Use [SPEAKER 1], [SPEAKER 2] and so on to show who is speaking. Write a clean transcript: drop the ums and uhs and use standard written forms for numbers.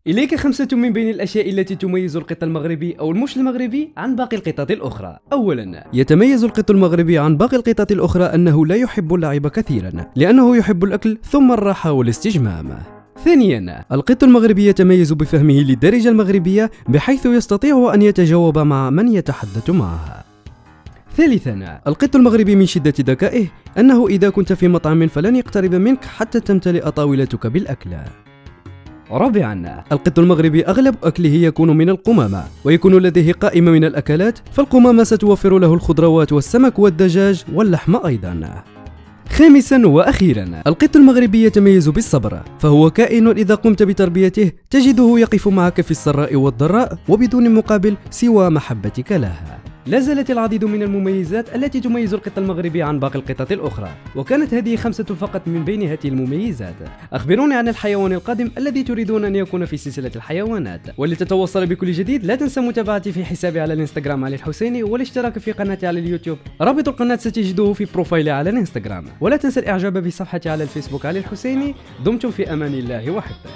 [SPEAKER 1] إليك خمسة من بين الأشياء التي تميز القط المغربي أو المش المغربي عن باقي القطط الأخرى. أولاً، يتميز القط المغربي عن باقي القطط الأخرى أنه لا يحب اللعب كثيراً، لأنه يحب الأكل ثم الراحة والاستجمام. ثانياً، القط المغربي يتميز بفهمه للدارجة المغربية بحيث يستطيع أن يتجاوب مع من يتحدث معها. ثالثاً، القط المغربي من شدة ذكائه أنه إذا كنت في مطعم فلن يقترب منك حتى تمتلئ طاولتك بالأكل. رابعاً، القط المغربي أغلب أكله يكون من القمامة، ويكون لديه قائمة من الأكلات، فالقمامة ستوفر له الخضروات والسمك والدجاج واللحم أيضاً. خامساً وأخيراً، القط المغربي يتميز بالصبر، فهو كائن إذا قمت بتربيته تجده يقف معك في السراء والضراء وبدون مقابل سوى محبتك له. لا زالت العديد من المميزات التي تميز القط المغربي عن باقي القطط الأخرى، وكانت هذه خمسة فقط من بين هذه المميزات. أخبروني عن الحيوان القادم الذي تريدون أن يكون في سلسلة الحيوانات، ولتتوصل بكل جديد لا تنسى متابعتي في حسابي على الانستغرام علي الحسيني، والاشتراك في قناتي على اليوتيوب. رابط القناة ستجده في بروفايلي على الانستغرام، ولا تنسى الإعجاب بصفحتي على الفيسبوك علي الحسيني. دمتم في أمان الله وحفظه.